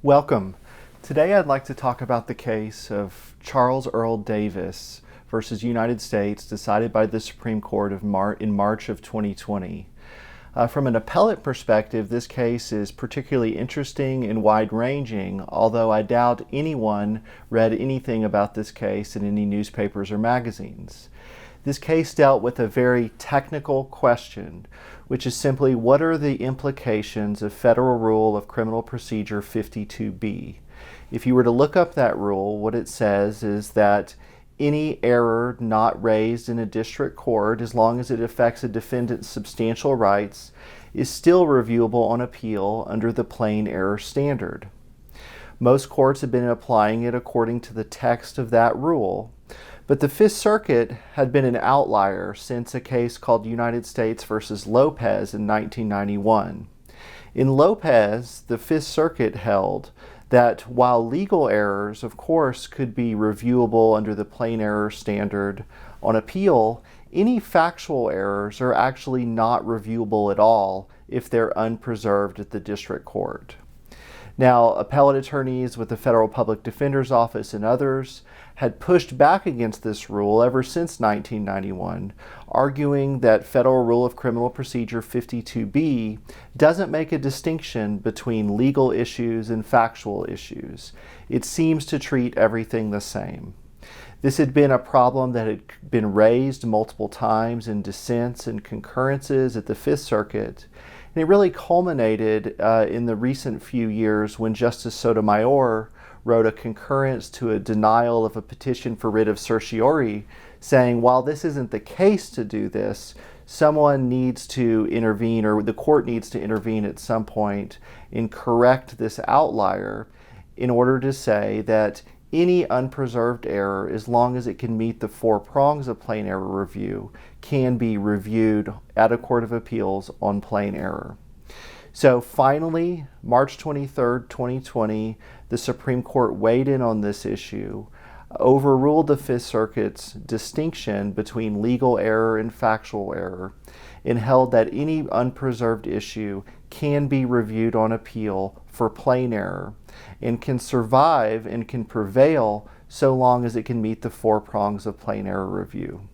Welcome. Today I'd like to talk about the case of Charles Earl Davis versus United States decided by the Supreme Court in March of 2020. From an appellate perspective, this case is particularly interesting and wide-ranging, although I doubt anyone read anything about this case in any newspapers or magazines. This case dealt with a very technical question, which is simply what are the implications of Federal Rule of Criminal Procedure 52B? If you were to look up that rule, what it says is that any error not raised in a district court, as long as it affects a defendant's substantial rights, is still reviewable on appeal under the plain error standard. Most courts have been applying it according to the text of that rule, but the Fifth Circuit had been an outlier since a case called United States versus Lopez in 1991. In Lopez, the Fifth Circuit held that while legal errors, of course, could be reviewable under the plain error standard on appeal, any factual errors are actually not reviewable at all if they're unpreserved at the district court. Now, appellate attorneys with the Federal Public Defender's Office and others had pushed back against this rule ever since 1991, arguing that Federal Rule of Criminal Procedure 52B doesn't make a distinction between legal issues and factual issues. It seems to treat everything the same. This had been a problem that had been raised multiple times in dissents and concurrences at the Fifth Circuit, and it really culminated in the recent few years when Justice Sotomayor wrote a concurrence to a denial of a petition for writ of certiorari, saying while this isn't the case to do this, someone needs to intervene, or the court needs to intervene at some point and correct this outlier in order to say that any unpreserved error, as long as it can meet the four prongs of plain error review, can be reviewed at a court of appeals on plain error. So finally, March 23rd, 2020, the Supreme Court weighed in on this issue, overruled the Fifth Circuit's distinction between legal error and factual error, and held that any unpreserved issue can be reviewed on appeal for plain error and can survive and can prevail so long as it can meet the four prongs of plain error review.